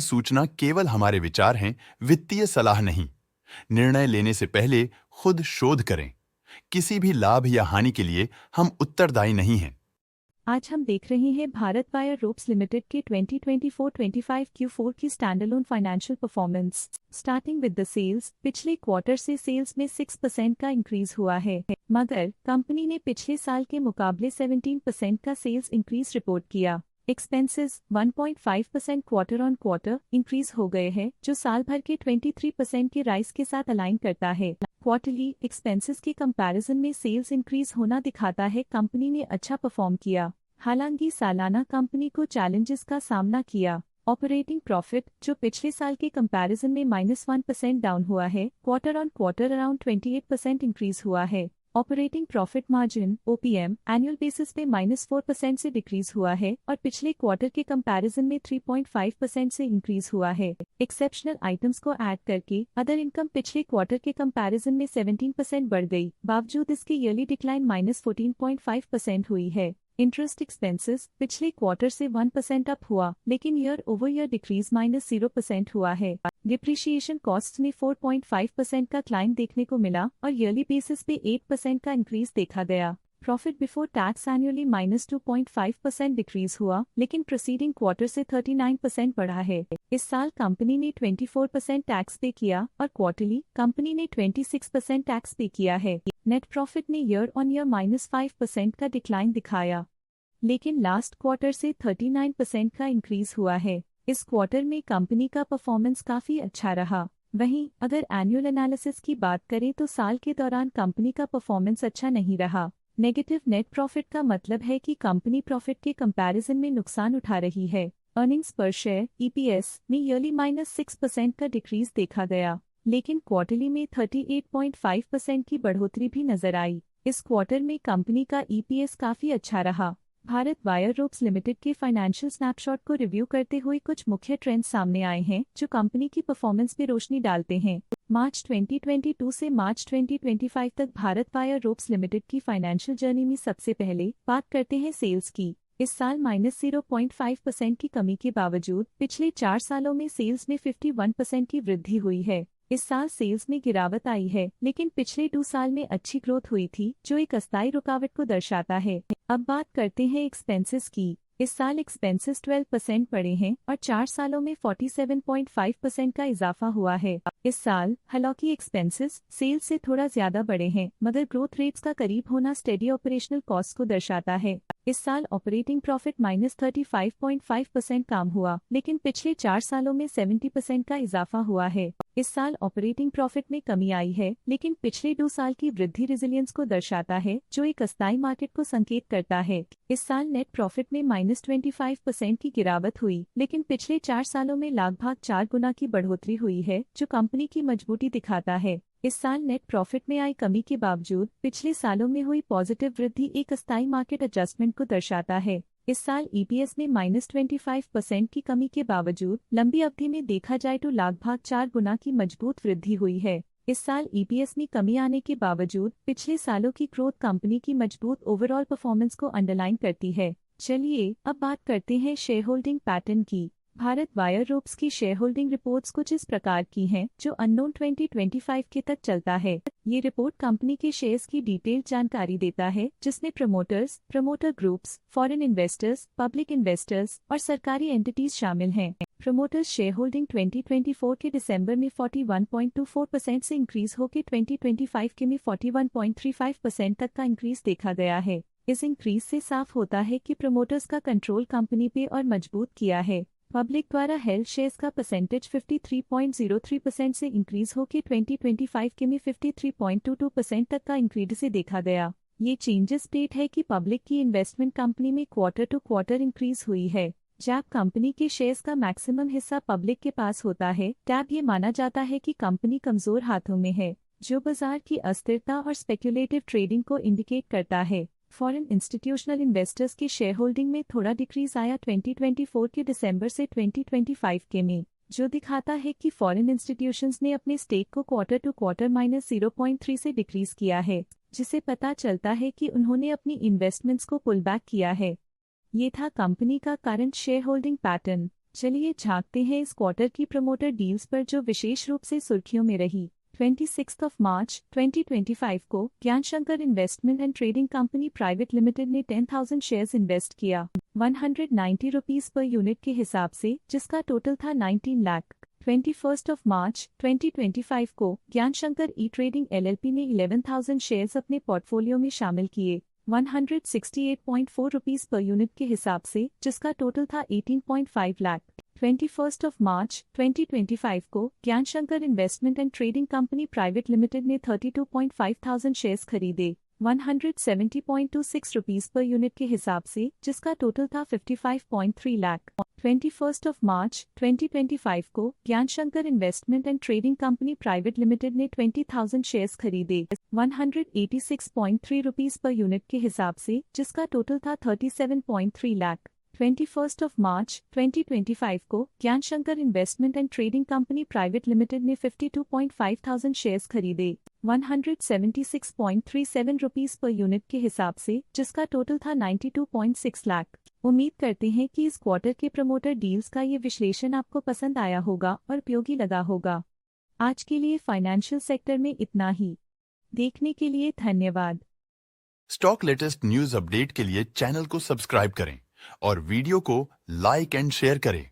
सूचना केवल हमारे विचार हैं, वित्तीय सलाह नहीं। निर्णय लेने से पहले खुद शोध करें। किसी भी लाभ या हानि के लिए हम उत्तरदायी नहीं हैं। आज हम देख रहे हैं भारत वायर रोप्स लिमिटेड के 2024-25 Q4 की standalone financial performance. Starting with the sales, पिछले क्वार्टर से सेल्स में 6% का इंक्रीज हुआ है, मगर कंपनी ने पिछले साल के मुकाबले 17% का सेल्स इंक्रीज रिपोर्ट किया। Expenses 1.5% quarter on quarter increase हो गए हैं, जो साल भर के 23% के राइज के साथ अलाइन करता है। क्वार्टरली एक्सपेंसेस के कंपैरिजन में सेल्स इंक्रीज होना दिखाता है कंपनी ने अच्छा परफॉर्म किया। हालांकि सालाना कंपनी को चैलेंजेस का सामना किया। ऑपरेटिंग प्रॉफिट, जो पिछले साल के कंपैरिजन में -1% डाउन हुआ है, quarter on quarter around 28% increase हुआ है। Operating profit margin OPM annual basis पे -4% से डिक्रीज हुआ है और पिछले क्वार्टर के कंपैरिजन में 3.5% से इंक्रीज हुआ है। एक्सेप्शनल आइटम्स को ऐड करके अदर इनकम पिछले क्वार्टर के कंपैरिजन में 17% बढ़ गई, बावजूद इसकी ईयरली डिक्लाइन -14.5% हुई है। इंटरेस्ट एक्सपेंसेस पिछले क्वार्टर से 1% अप हुआ, लेकिन ईयर ओवर ईयर डिक्रीज -0% हुआ है। डिप्रिशिएशन कॉस्ट में 4.5% का क्लाइम देखने को मिला और ईयरली बेसिस पे 8% का इंक्रीज देखा गया। Profit before tax annually -2.5% decrease हुआ, लेकिन प्रीसीडिंग क्वार्टर से 39% बढ़ा है। इस साल कंपनी ने 24% टैक्स पे किया और क्वार्टरली कंपनी ने 26% टैक्स पे किया है। नेट प्रॉफिट ने ईयर ऑन ईयर -5% का डिक्लाइन दिखाया, लेकिन लास्ट क्वार्टर से 39% का इंक्रीज हुआ है। इस क्वार्टर में कंपनी का परफॉर्मेंस काफी अच्छा रहा। वहीं अगर एनुअल एनालिसिस की बात करें तो साल के दौरान कंपनी का परफॉर्मेंस अच्छा नहीं रहा। नेगेटिव नेट प्रॉफिट का मतलब है कि कंपनी प्रॉफिट के कंपैरिजन में नुकसान उठा रही है। अर्निंग्स पर शेयर EPS में ईयरली -6% का डिक्रीज देखा गया, लेकिन क्वार्टरली में 38.5% की बढ़ोतरी भी नजर आई। इस क्वार्टर में कंपनी का EPS काफी अच्छा रहा। भारत वायर रोप्स लिमिटेड के फाइनेंशियल स्नैपशॉट को रिव्यू करते हुए कुछ मुख्य ट्रेंड्स सामने आए हैं जो कंपनी की परफॉर्मेंस पे रोशनी डालते हैं। मार्च 2022 से मार्च 2025 तक भारत वायर रोप्स लिमिटेड की फाइनेंशियल जर्नी में सबसे पहले बात करते हैं सेल्स की। इस साल -0.5% की कमी के बावजूद पिछले 4 सालों में सेल्स में 51% की वृद्धि हुई है। इस साल सेल्स में गिरावट आई है, लेकिन पिछले 2 साल में अच्छी ग्रोथ हुई थी, जो एक अस्थायी रुकावट को दर्शाता है। अब बात करते हैं एक्सपेंसेस की। इस साल एक्सपेंसेस 12% बढ़े हैं और 4 सालों में 47.5% का इजाफा हुआ है। इस साल हालांकि एक्सपेंसेस सेल्स से थोड़ा ज्यादा बढ़े हैं, मगर ग्रोथ रेट्स का करीब होना स्टेडी ऑपरेशनल कॉस्ट को दर्शाता है। इस साल ऑपरेटिंग प्रॉफिट -35.5% कम हुआ, लेकिन पिछले 4 सालों में 70% का इजाफा हुआ है। इस साल ऑपरेटिंग प्रॉफिट में कमी आई है, लेकिन पिछले 2 साल की वृद्धि रेजिलियंस को दर्शाता है, जो एक अस्थायी मार्केट को संकेत करता है। इस साल नेट प्रॉफिट में -25% की गिरावट हुई, लेकिन पिछले 4 सालों में लगभग 4 गुना की बढ़ोतरी हुई है, जो कंपनी की मजबूती दिखाता है। इस साल नेट प्रॉफिट में आई कमी के बावजूद पिछले सालों में हुई पॉजिटिव वृद्धि एक अस्थायी मार्केट एडजस्टमेंट को दर्शाता है। इस साल EPS में -25% की कमी के बावजूद लंबी अवधि में देखा जाए तो लगभग 4 गुना की मजबूत वृद्धि हुई है। इस साल EPS में कमी आने के बावजूद पिछले सालों की ग्रोथ कंपनी की मजबूत ओवरऑल परफॉर्मेंस को अंडरलाइन करती है। चलिए अब बात करते हैं शेयर होल्डिंग पैटर्न की। भारत वायर रोप्स की शेयर होल्डिंग रिपोर्ट्स कुछ इस प्रकार की हैं, जो अननोन 2025 के तक चलता है। ये रिपोर्ट कंपनी के शेयर्स की डिटेल्ड जानकारी देता है, जिसमें promoters, promoter groups, foreign investors, public investors और सरकारी एंटिटीज शामिल हैं। प्रमोटर्स शेयर होल्डिंग 2024 के दिसंबर में 41.24% से इंक्रीज होकर 2025 के में 41.35% तक का इंक्रीज देखा गया है। इस इंक्रीज से साफ होता है कि प्रमोटर्स का कंट्रोल कंपनी पे और मजबूत किया है। पब्लिक द्वारा हेल्ड शेयर्स का परसेंटेज 53.03% से इंक्रीज होकर 2025 के में 53.22% तक का इंक्रीज से देखा गया। ये चेंजेस स्टेट है कि पब्लिक की इन्वेस्टमेंट कंपनी में क्वार्टर टू क्वार्टर इंक्रीज हुई है। जब कंपनी के शेयर्स का मैक्सिमम हिस्सा पब्लिक के पास होता है, तब ये माना जाता है कि कंपनी कमजोर हाथों में है, जो बाजार की अस्थिरता और स्पेक्युलेटिव ट्रेडिंग को इंडिकेट करता है। फॉरेन इंस्टीट्यूशनल इन्वेस्टर्स की शेयर होल्डिंग में थोड़ा डिक्रीज आया 2024 के दिसंबर से 2025 के में, जो दिखाता है कि फॉरेन इंस्टीट्यूशंस ने अपने स्टेक को क्वार्टर टू क्वार्टर -0.3 से डिक्रीज किया है, जिसे पता चलता है कि उन्होंने अपनी इन्वेस्टमेंट्स को पुल बैक किया है। ये था कंपनी का करंट शेयर होल्डिंग पैटर्न। चलिए झांकते हैं इस क्वार्टर की प्रमोटर डील्स पर जो विशेष रूप से सुर्खियों में रही। 26 मार्च 2025 को ज्ञान Shankar investment and trading company private limited ने 10,000 शेयर्स इन्वेस्ट किया 190 रुपीस पर यूनिट के हिसाब से, जिसका टोटल था 19 लाख। 21 मार्च 2025 को ज्ञान शंकर ई ट्रेडिंग LLP ने 11,000 शेयर्स अपने पोर्टफोलियो में शामिल किए 168.4 रुपीस पर यूनिट के हिसाब से, जिसका टोटल था 18.5 लाख। 21 मार्च 2025 को ज्ञान Shankar investment and trading company private limited ने 32,500 शेयर्स खरीदे 170.26 रुपीस पर यूनिट के हिसाब से, जिसका टोटल था 55.3 लाख। 21 मार्च 2025 को ज्ञान Shankar investment and trading company private limited ने 20,000 शेयर्स खरीदे 186.3 रुपीस पर यूनिट के हिसाब से, जिसका टोटल था 37.3 लाख। 21 मार्च 2025 को ज्ञान Shankar investment and trading company private limited ने 52,500 शेयर्स खरीदे 176.37 रुपीस पर यूनिट के हिसाब से, जिसका टोटल था 92.6 लाख। उम्मीद करते हैं कि इस क्वार्टर के प्रमोटर डील्स का ये विश्लेषण आपको पसंद आया होगा और उपयोगी लगा होगा। आज के लिए फाइनेंशियल सेक्टर में इतना ही। देखने के लिए धन्यवाद। स्टॉक लेटेस्ट न्यूज अपडेट के लिए चैनल को सब्सक्राइब करें और वीडियो को लाइक एंड शेयर करें।